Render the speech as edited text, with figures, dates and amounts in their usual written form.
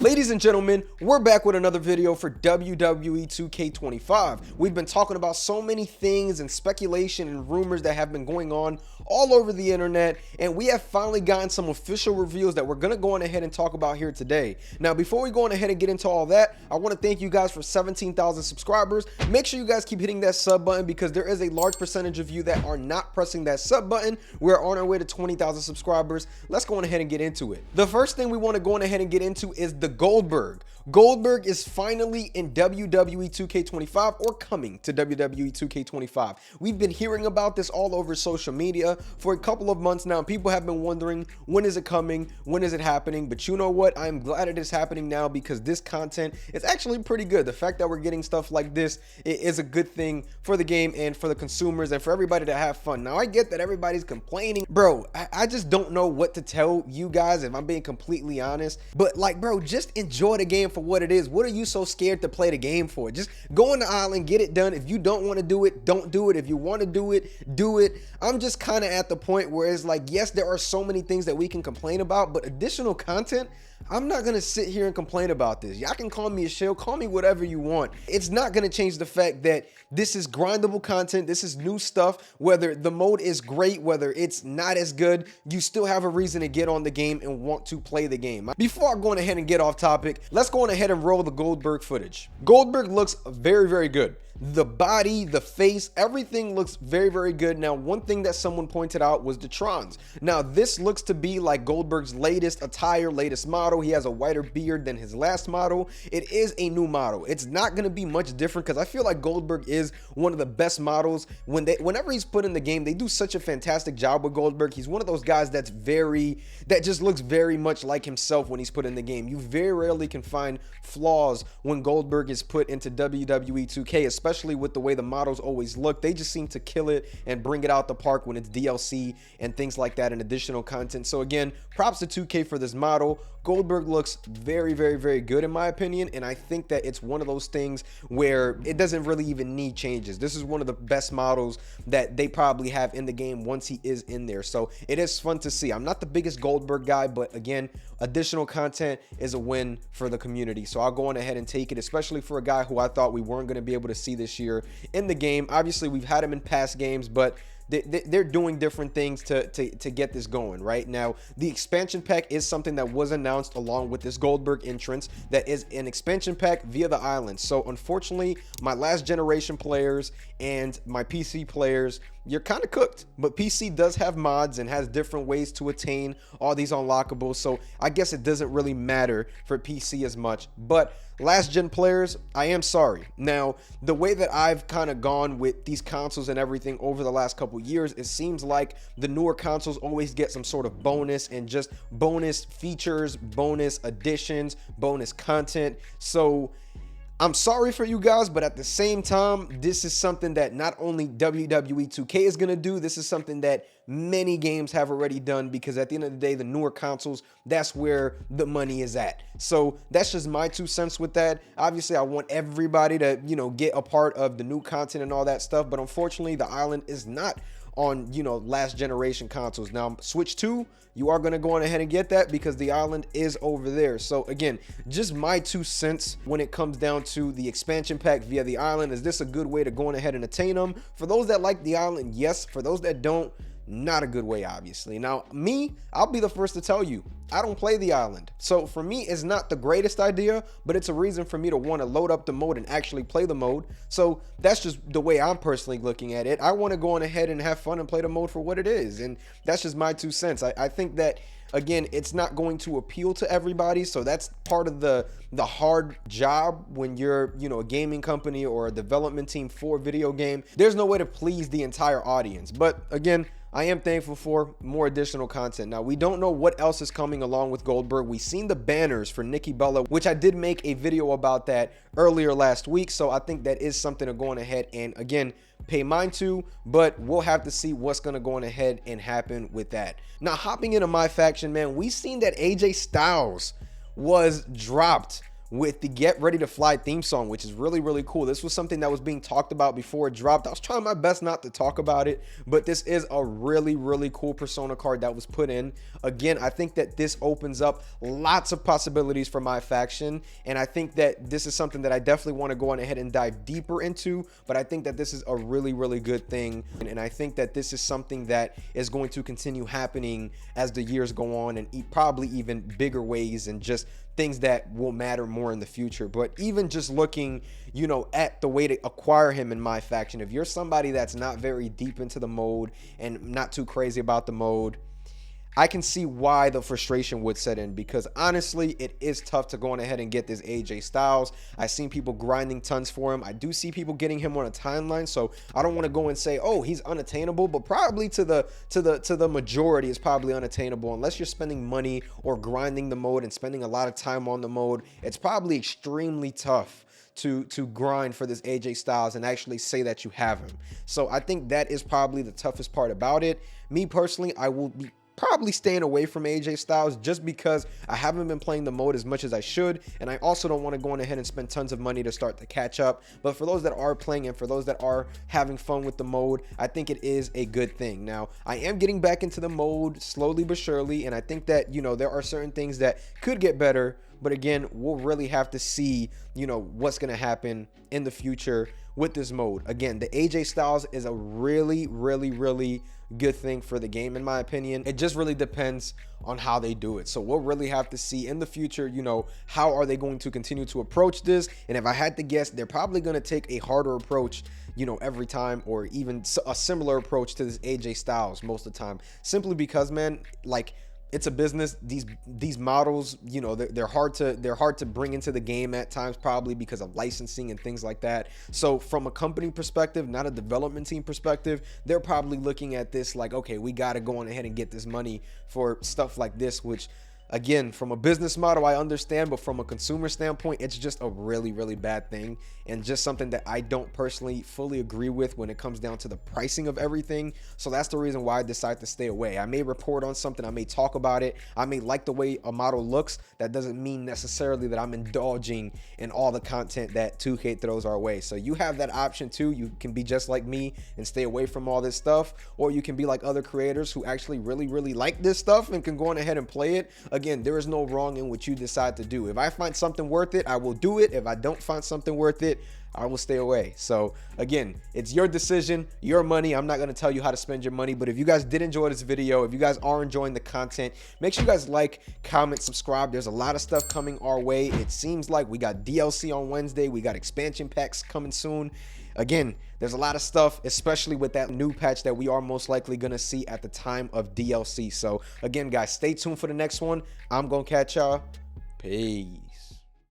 Ladies and gentlemen, we're back with another video for WWE 2K25. We've been talking about so many things and speculation and rumors that have been going on all over the internet, and we have finally gotten some official reveals that we're going to go on ahead and talk about here today. Now, before we go on ahead and get into all that, I want to thank you guys for 17,000 subscribers. Make sure you guys keep hitting that sub button because there is a large percentage of you that are not pressing that sub button. We're on our way to 20,000 subscribers. Let's go on ahead and get into it. The first thing we want to go on ahead and get into is the Goldberg. Goldberg is finally in WWE 2K25 or coming to WWE 2K25. We've been hearing about this all over social media for a couple of months now. People have been wondering, when is it coming? When is it happening? But you know what? I'm glad it is happening now because this content is actually pretty good. The fact that we're getting stuff like this is a good thing for the game and for the consumers and for everybody to have fun. Now, I get that everybody's complaining. Bro, I just don't know what to tell you guys if I'm being completely honest. But like, bro, just enjoy the game for what it is. What are you so scared to play the game for? Just go on the island, get it done. If you don't want to do it, don't do it. If you want to do it, do it. I'm just kind of at the point where it's like, yes, there are so many things that we can complain about, but additional content, I'm not going to sit here and complain about this. Y'all can call me a shill, call me whatever you want. It's not going to change the fact that this is grindable content. This is new stuff. Whether the mode is great, whether it's not as good, you still have a reason to get on the game and want to play the game. Before I go on ahead and get off topic, let's go on ahead and roll the Goldberg footage. Goldberg looks very, very good. The body, the face, everything looks very, very good. Now, one thing that someone pointed out was the Trons. Now, this looks to be like Goldberg's latest attire, latest model. He has a whiter beard than his last model. It is a new model. It's not going to be much different because I feel like Goldberg is one of the best models. Whenever he's put in the game, they do such a fantastic job with Goldberg. He's one of those guys that just looks very much like himself when he's put in the game. You very rarely can find flaws when Goldberg is put into WWE 2K, especially with the way the models always look. They just seem to kill it and bring it out the park when it's DLC and things like that and additional content. So again, props to 2K for this model. Goldberg looks very, very, very good in my opinion, and I think that it's one of those things where it doesn't really even need changes. This is one of the best models that they probably have in the game once he is in there, so it is fun to see. I'm not the biggest Goldberg guy, but again, additional content is a win for the community, so I'll go on ahead and take it, especially for a guy who I thought we weren't going to be able to see this year in the game. Obviously, we've had him in past games, but they're doing different things to get this going right now. The expansion pack is something that was announced along with this Goldberg entrance. That is an expansion pack via the island. So unfortunately, my last generation players and my PC players, you're kind of cooked. But PC does have mods and has different ways to attain all these unlockables, so I guess it doesn't really matter for PC as much. But last gen players, I am sorry. Now, the way that I've kind of gone with these consoles and everything over the last couple years, it seems like the newer consoles always get some sort of bonus and just bonus features, bonus additions, bonus content. So I'm sorry for you guys, but at the same time, this is something that not only WWE 2K is going to do, this is something that many games have already done, because at the end of the day, the newer consoles, that's where the money is at. So that's just my 2 cents with that. Obviously, I want everybody to, get a part of the new content and all that stuff, but unfortunately, the island is not on, last generation consoles. Now, Switch 2, you are going to go on ahead and get that because the island is over there. So again, just my 2 cents when it comes down to the expansion pack via the island. Is this a good way to go on ahead and attain them? For those that like the island, yes. For those that don't, not a good way, obviously. Now, me, I'll be the first to tell you, I don't play the island. So for me, it's not the greatest idea, but it's a reason for me to want to load up the mode and actually play the mode. So that's just the way I'm personally looking at it. I want to go on ahead and have fun and play the mode for what it is. And that's just my 2 cents. I think that, again, it's not going to appeal to everybody. So that's part of the hard job when you're, a gaming company or a development team for a video game. There's no way to please the entire audience. But again, I am thankful for more additional content. Now, we don't know what else is coming along with Goldberg. We've seen the banners for Nikki Bella, which I did make a video about that earlier last week. So I think that is something to go on ahead and, again, pay mind to, but we'll have to see what's going to go on ahead and happen with that. Now, hopping into my faction, man, we've seen that AJ Styles was dropped with the Get Ready to Fly theme song, which is really, really cool. This was something that was being talked about before it dropped. I was trying my best not to talk about it, but this is a really, really cool Persona card that was put in. Again, I think that this opens up lots of possibilities for my faction, and I think that this is something that I definitely want to go on ahead and dive deeper into, but I think that this is a really, really good thing, and I think that this is something that is going to continue happening as the years go on, and probably even bigger ways, and just things that will matter more in the future. But even just looking, you know, at the way to acquire him in my faction, if you're somebody that's not very deep into the mode and not too crazy about the mode, I can see why the frustration would set in, because honestly, it is tough to go on ahead and get this AJ Styles. I've seen people grinding tons for him. I do see people getting him on a timeline, so I don't want to go and say, oh, he's unattainable, but probably to the majority is probably unattainable unless you're spending money or grinding the mode and spending a lot of time on the mode. It's probably extremely tough to grind for this AJ Styles and actually say that you have him. So I think that is probably the toughest part about it. Me personally, I will be probably staying away from AJ Styles just because I haven't been playing the mode as much as I should, and I also don't want to go on ahead and spend tons of money to start to catch up. But for those that are playing and for those that are having fun with the mode, I think it is a good thing. Now, I am getting back into the mode slowly but surely, and I think that, you know, there are certain things that could get better, but again, we'll really have to see, you know, what's going to happen in the future with this mode. Again, the AJ Styles is a really, really, really good thing for the game, in my opinion. It just really depends on how they do it. So we'll really have to see in the future, you know, how are they going to continue to approach this? And if I had to guess, they're probably going to take a harder approach, you know, every time, or even a similar approach to this AJ Styles most of the time, simply because, man, like, it's a business. These models, you know, they're hard to bring into the game at times, probably because of licensing and things like that. So from a company perspective, not a development team perspective, they're probably looking at this like, okay, we got to go on ahead and get this money for stuff like this, which, again, from a business model, I understand, but from a consumer standpoint, it's just a really, really bad thing, and just something that I don't personally fully agree with when it comes down to the pricing of everything. So that's the reason why I decided to stay away. I may report on something, I may talk about it, I may like the way a model looks. That doesn't mean necessarily that I'm indulging in all the content that 2K throws our way. So you have that option too. You can be just like me and stay away from all this stuff, or you can be like other creators who actually really, really like this stuff and can go on ahead and play it. Again, there is no wrong in what you decide to do. If I find something worth it, I will do it. If I don't find something worth it, I will stay away. So again, it's your decision, your money. I'm not going to tell you how to spend your money, but if you guys did enjoy this video, if you guys are enjoying the content, make sure you guys like, comment, subscribe. There's a lot of stuff coming our way. It seems like we got DLC on Wednesday. We got expansion packs coming soon. Again, there's a lot of stuff, especially with that new patch that we are most likely going to see at the time of DLC. So again, guys, stay tuned for the next one. I'm going to catch y'all. Peace.